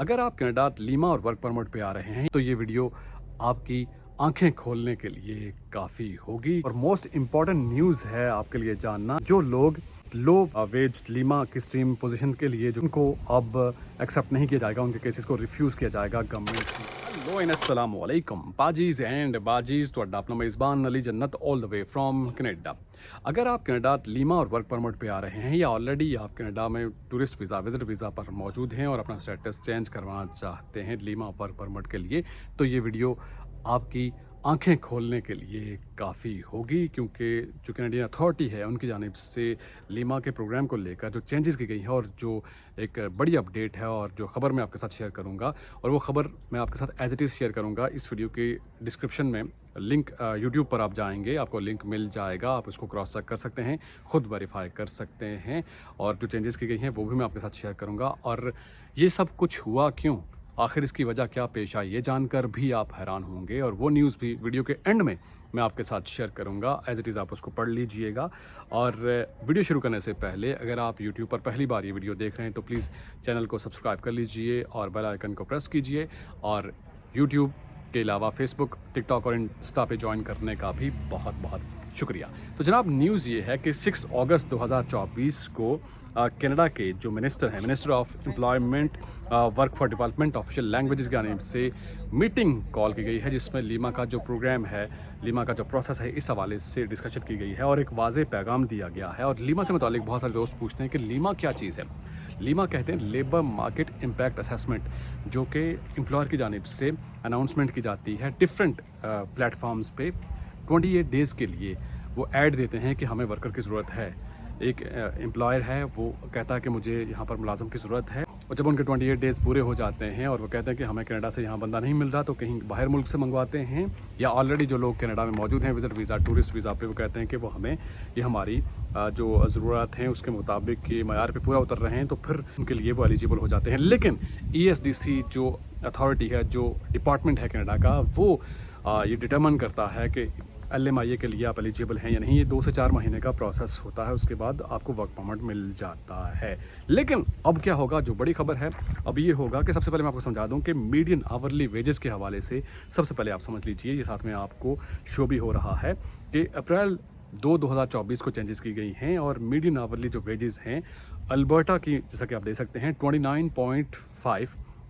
अगर आप Canada Lima और वर्क परमिट पे आ रहे हैं तो ये वीडियो आपकी आंखें खोलने के लिए काफ़ी होगी। और मोस्ट इम्पॉर्टेंट न्यूज़ है आपके लिए जानना, जो लोग लो वेज लीमा की स्ट्रीम पोजीशन के लिए जो उनको अब एक्सेप्ट नहीं किया जाएगा, उनके केसेस को रिफ्यूज़ किया जाएगा गवर्नमेंट की। हेलो एंड अस्सलाम वालेकुम बाजीज़ एंड बाजीज़, तो अपना मेज़बान अली जन्नत all the way from Canada. अगर आप कनाडा लीमा और वर्क परमिट पे आ रहे हैं या ऑलरेडी आप कनाडा में टूरिस्ट वीज़ा विजिट वीज़ा पर मौजूद हैं और अपना स्टेटस चेंज करवाना चाहते हैं लीमा वर्क परमिट के लिए, तो ये वीडियो आपकी आंखें खोलने के लिए काफ़ी होगी, क्योंकि जो कैनेडियन अथॉरिटी है उनकी जानिब से लीमा के प्रोग्राम को लेकर जो चेंजेस की गई हैं और जो एक बड़ी अपडेट है और जो ख़बर मैं आपके साथ शेयर करूंगा, और वो ख़बर मैं आपके साथ एज इट इज़ शेयर करूंगा। इस वीडियो के डिस्क्रिप्शन में लिंक यूट्यूब पर आप जाएंगे, आपको लिंक मिल जाएगा, आप उसको क्रॉस चेक कर सकते हैं, ख़ुद वेरीफाई कर सकते हैं, और जो चेंजेस की गई हैं वो भी मैं आपके साथ शेयर करूँगा। और ये सब कुछ हुआ क्यों, आखिर इसकी वजह क्या पेश आई, ये जानकर भी आप हैरान होंगे, और वो न्यूज़ भी वीडियो के एंड में मैं आपके साथ शेयर करूंगा। एज इट इज़ आप उसको पढ़ लीजिएगा। और वीडियो शुरू करने से पहले अगर आप यूट्यूब पर पहली बार ये वीडियो देख रहे हैं तो प्लीज़ चैनल को सब्सक्राइब कर लीजिए और बेल आइकन को प्रेस कीजिए, और यूट्यूब के अलावा फेसबुक, टिकटॉक और इंस्टा पे ज्वाइन करने का भी बहुत बहुत शुक्रिया। तो जनाब, न्यूज़ ये है कि 6 अगस्त 2024 को कनाडा के जो मिनिस्टर हैं, minister of employment, work for development, official languages के नाम से मीटिंग कॉल की गई है, जिसमें लीमा का जो प्रोग्राम है, लीमा का जो प्रोसेस है, इस हवाले से डिस्कशन की गई है और एक वाज़ेह पैगाम दिया गया है। और लीमा से मुतालिक बहुत सारे दोस्त पूछते हैं कि लीमा क्या चीज़ है। लीमा कहते हैं लेबर मार्केट इम्पैक्ट असेसमेंट, जो कि एम्प्लॉयर की जानिब से अनाउंसमेंट की जाती है डिफरेंट प्लेटफॉर्म्स पे 28 डेज़ के लिए। वो ऐड देते हैं कि हमें वर्कर की ज़रूरत है। एक एम्प्लॉयर है, वो कहता है कि मुझे यहाँ पर मुलाजम की ज़रूरत है, और जब उनके 28 डेज़ पूरे हो जाते हैं और वो कहते हैं कि हमें कनाडा से यहाँ बंदा नहीं मिल रहा, तो कहीं बाहर मुल्क से मंगवाते हैं, या ऑलरेडी जो लोग कनाडा में मौजूद हैं विजिट वीज़ा, टूरिस्ट वीज़ा पे, वो कहते हैं कि वो हमें ये हमारी जो ज़रूरत हैं उसके मुताबिक के मयार पे पूरा उतर रहे हैं, तो फिर उनके लिए वो एलिजिबल हो जाते हैं। लेकिन ESDC जो अथॉरिटी है, जो डिपार्टमेंट है कनाडा का, वो ये डिटरमिन करता है कि LMIA के लिए आप एलिजिबल हैं या नहीं। ये 2 से 4 महीने का प्रोसेस होता है, उसके बाद आपको वर्क परमिट मिल जाता है। लेकिन अब क्या होगा, जो बड़ी खबर है अब ये होगा कि सबसे पहले मैं आपको समझा दूं कि मीडियन आवरली वेजेस के हवाले से सबसे पहले आप समझ लीजिए, ये साथ में आपको शो भी हो रहा है कि अप्रैल 2024 को चेंजेस की गई हैं, और मीडियन आवरली जो वेजेस हैं अल्बर्टा की, जैसा कि आप देख सकते हैं 29.5,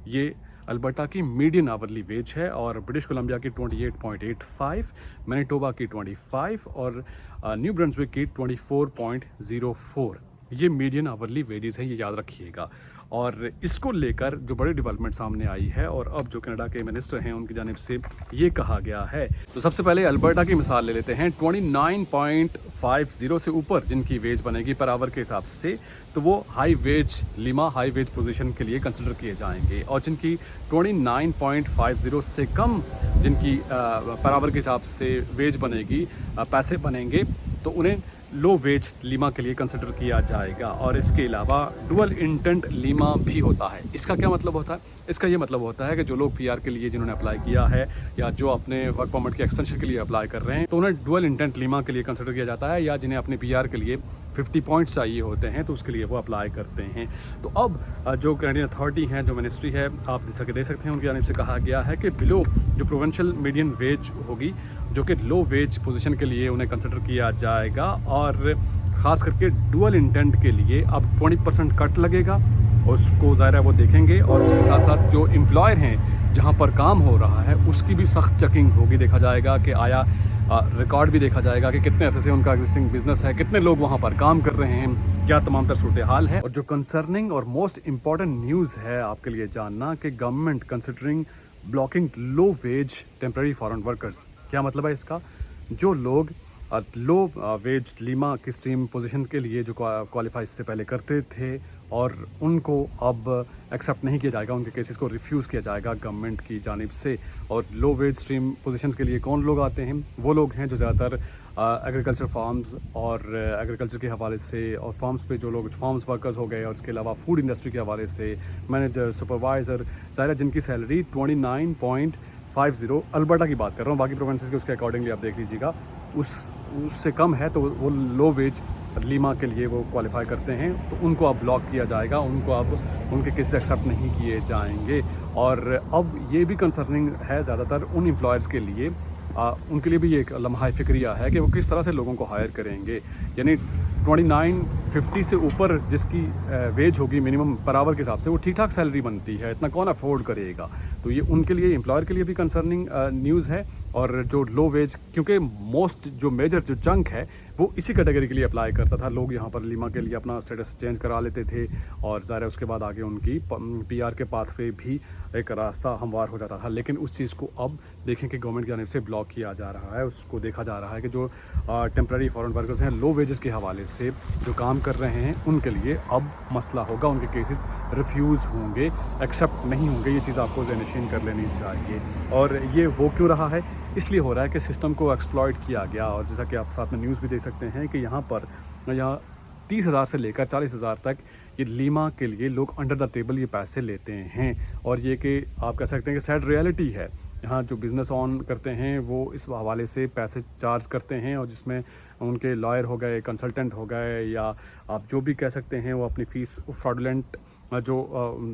ये अल्बर्टा की मीडियन आवरली वेज है, और ब्रिटिश कोलंबिया की 28.85, मैनिटोबा की 25 और न्यू ब्रंसविक की 24.04। ये मीडियन आवरली वेजेस है, ये याद रखिएगा। और इसको लेकर जो बड़ी डेवलपमेंट सामने आई है, और अब जो कनाडा के मिनिस्टर हैं उनकी जानिब से ये कहा गया है। तो सबसे पहले अल्बर्टा की मिसाल ले लेते हैं। 29.50 से ऊपर जिनकी वेज बनेगी पर आवर के हिसाब से, तो वो हाई वेज लीमा हाई वेज पोजीशन के लिए कंसिडर किए जाएंगे, और जिनकी 29.50 से कम जिनकी पर आवर के हिसाब से वेज बनेगी, पैसे बनेंगे, तो उन्हें लो वेज लीमा के लिए कंसिडर किया जाएगा। और इसके अलावा डुअल इंटेंट लीमा भी होता है। इसका क्या मतलब होता है? इसका ये मतलब होता है कि जो लोग PR के लिए जिन्होंने अप्लाई किया है, या जो अपने वर्क परमिट के एक्सटेंशन के लिए अप्लाई कर रहे हैं, तो उन्हें डुअल इंटेंट लीमा के लिए कंसिडर किया जाता है, या जिन्हें अपने PR के लिए 50 पॉइंट्स चाहिए होते हैं, तो उसके लिए वो अप्लाई करते हैं। तो अब जो कैनेडियन अथॉरिटी हैं, जो मिनिस्ट्री है, आप जैसा देख सकते हैं, उनकी जानिब से कहा गया है कि बिलो जो प्रोविंशियल मीडियन वेज होगी, जो कि लो वेज पोजीशन के लिए उन्हें कंसिडर किया जाएगा, और ख़ास करके डुअल इंटेंट के लिए अब 20% कट लगेगा, उसको ज़ाहिर है वो देखेंगे, और उसके साथ साथ जो एम्प्लॉयर हैं जहाँ पर काम हो रहा है उसकी भी सख्त चेकिंग होगी। देखा जाएगा कि आया रिकॉर्ड भी देखा जाएगा कि कितने ऐसे से उनका एग्जिस्टिंग बिजनेस है, कितने लोग वहाँ पर काम कर रहे हैं, क्या तमाम तर सूरत हाल है। और जो कंसर्निंग और मोस्ट इम्पॉर्टेंट न्यूज़ है आपके लिए जानना, कि गवर्नमेंट कंसिडरिंग ब्लॉकिंग लो वेज टेम्प्रेरी फॉरेन वर्कर्स। क्या मतलब है इसका? जो लोग लो वेज लीमा की स्ट्रीम पोजीशन के लिए जो क्वालिफाई इससे पहले करते थे, और उनको अब एक्सेप्ट नहीं किया जाएगा, उनके केसेस को रिफ्यूज़ किया जाएगा गवर्नमेंट की जानिब से। और लो वेज स्ट्रीम पोजीशंस के लिए कौन लोग आते हैं? वो लोग हैं जो ज़्यादातर एग्रीकल्चर फार्म्स और एग्रीकल्चर के हवाले से, और फार्म्स पे जो लोग फार्म्स वर्कर्स हो गए, और उसके अलावा फूड इंडस्ट्री के हवाले से मैनेजर, सुपरवाइज़र, ज़ाहिर जिनकी सैलरी 29.50, अल्बर्टा की बात कर रहा हूँ, बाकी प्रोविंसेस के उसके अकॉर्डिंगली आप देख लीजिएगा, उससे कम है, तो वो लो वेज लीमा के लिए वो क्वालिफाई करते हैं तो उनको अब ब्लॉक किया जाएगा, उनको अब उनके केसेस एक्सेप्ट नहीं किए जाएंगे। और अब ये भी कंसर्निंग है ज़्यादातर उन एम्प्लॉयर्स के लिए, उनके लिए भी ये एक लम्हा फ़िक्रिया है कि वो किस तरह से लोगों को हायर करेंगे। यानी 2950 से ऊपर जिसकी वेज होगी मिनिमम पर आवर के हिसाब से, वो ठीक ठाक सैलरी बनती है, इतना कौन अफोर्ड करेगा। तो ये उनके लिए, एम्प्लॉयर के लिए भी कंसर्निंग न्यूज़ है। और जो लो वेज, क्योंकि मोस्ट जो मेजर जो चंक है वो इसी कैटेगरी के लिए अप्लाई करता था। लोग यहाँ पर लीमा के लिए अपना स्टेटस चेंज करा लेते थे और ज़ाहिर है उसके बाद आगे उनकी पीआर के पाथ पे भी एक रास्ता हमवार हो जाता था। लेकिन उस चीज़ को अब देखें कि गवर्नमेंट की जानिब से ब्लॉक किया जा रहा है। उसको देखा जा रहा है कि जो टेम्प्रेरी फॉरेन वर्कर्स हैं लो वेजेस के हवाले से जो काम कर रहे हैं उनके लिए अब मसला होगा, उनके केसेस रिफ्यूज़ होंगे, एक्सेप्ट नहीं होंगे। ये चीज़ आपको ज़हन कर लेनी चाहिए। और ये हो क्यों रहा है? इसलिए हो रहा है कि सिस्टम को एक्सप्लॉइट किया गया। और जैसा कि आप साथ में न्यूज़ भी देख सकते हैं कि यहाँ 30,000 से लेकर 40,000 तक ये लीमा के लिए लोग अंडर द टेबल ये पैसे लेते हैं। और ये कि आप कह सकते हैं कि सैड रियलिटी है। यहाँ जो बिज़नेस ऑन करते हैं वो इस हवाले से पैसे चार्ज करते हैं, और जिसमें उनके लॉयर हो गए, कंसल्टेंट हो गए, या आप जो भी कह सकते हैं, वो अपनी फ़ीस फ्रॉडुलेंट जो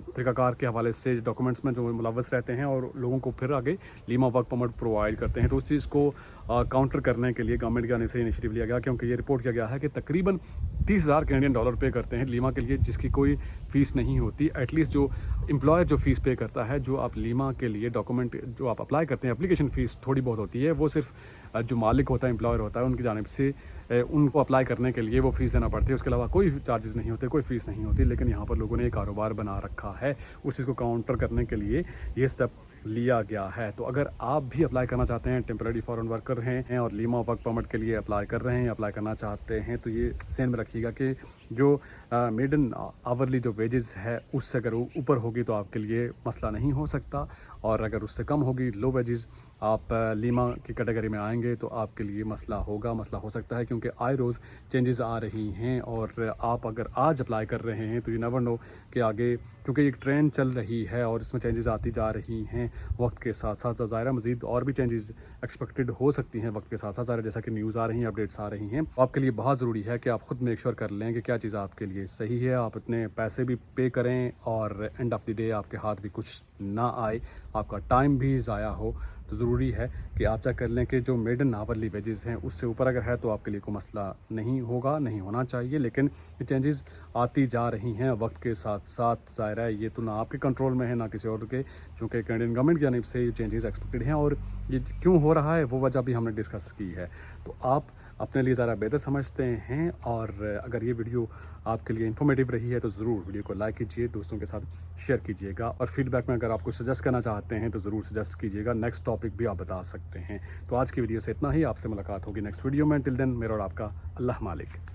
तरीक़ाकार के हवाले से डॉक्यूमेंट्स में जो मुलव्वस रहते हैं और लोगों को फिर आगे लीमा वर्क परमिट प्रोवाइड करते हैं। तो उस चीज़ को काउंटर करने के लिए गवर्नमेंट की जानिब से इनिशिएटिव लिया गया, क्योंकि ये रिपोर्ट किया गया है कि तकरीबन 30,000 कैनेडियन डॉलर पे करते हैं लीमा के लिए, जिसकी कोई फ़ीस नहीं होती। एटलीस्ट जो एम्प्लॉयर जो फ़ीस पे करता है, जो आप लीमा के लिए डॉक्यूमेंट जो आप अप्लाई करते हैं, एप्लीकेशन फ़ीस थोड़ी बहुत होती है, वो सिर्फ जो मालिक होता है, एम्प्लॉयर होता है, उनकी जानिब से उनको अप्लाई करने के लिए वो फ़ीस देना पड़ती है। उसके अलावा कोई चार्जेस नहीं होते, कोई फ़ीस नहीं होती। लेकिन यहाँ पर लोगों ने एक कारोबार बना रखा है, उस चीज़ को काउंटर करने के लिए ये स्टेप लिया गया है। तो अगर आप भी अप्लाई करना चाहते हैं, टेम्परेरी फॉरेन वर्कर हैं और लीमा वर्क परमिट के लिए अप्लाई कर रहे हैं, अप्लाई करना चाहते हैं, तो ये ध्यान में रखिएगा कि जो मेडन आवरली जो वेजेस है उससे अगर ऊपर होगी तो आपके लिए मसला नहीं हो सकता, और अगर उससे कम होगी, लो वेजेस, आप लीमा की कैटेगरी में आएंगे तो आपके लिए मसला हो सकता है। क्योंकि आए रोज़ चेंजेस आ रही हैं, और आप अगर आज अप्लाई कर रहे हैं तो यू नेवर नो कि आगे, क्योंकि एक ट्रेंड चल रही है और इसमें चेंजेस आती जा रही हैं वक्त के साथ साथ। ज़ाहिर मज़ीद और भी चेंजेस एक्सपेक्टेड हो सकती हैं वक्त के साथ साथ, ज़ाहिर जैसा कि न्यूज़ आ रही हैं, अपडेट्स आ रही हैं। तो आपके लिए बहुत ज़रूरी है कि आप ख़ुद मेक श्योर कर लें कि क्या चीज़ आपके लिए सही है। आप इतने पैसे भी पे करें और एंड ऑफ द डे आपके हाथ भी कुछ ना आए, आपका टाइम भी ज़ाया हो। तो ज़रूरी है कि आप चेक कर लें कि जो मेडन आवरली वेजेस हैं उससे ऊपर अगर है तो आपके लिए कोई मसला नहीं होगा, नहीं होना चाहिए। लेकिन ये चेंजेस आती जा रही हैं वक्त के साथ साथ। ज़ाहिर है ये तो ना आपके कंट्रोल में है ना किसी और के, चूँकि कैनेडियन गवर्नमेंट की जानिब से ये चेंजेस एक्सपेक्टेड हैं, और ये क्यों हो रहा है वो वजह भी हमने डिस्कस की है। तो आप अपने लिए ज़रा बेहतर समझते हैं, और अगर ये वीडियो आपके लिए इन्फॉर्मेटिव रही है तो ज़रूर वीडियो को लाइक कीजिए, दोस्तों के साथ शेयर कीजिएगा, और फीडबैक में अगर आप कुछ सजेस्ट करना चाहते हैं तो ज़रूर सजेस्ट कीजिएगा। नेक्स्ट टॉपिक भी आप बता सकते हैं। तो आज की वीडियो से इतना ही, आपसे मुलाकात होगी नेक्स्ट वीडियो में। टिल देन, मेरा और आपका अल्लाह मालिक।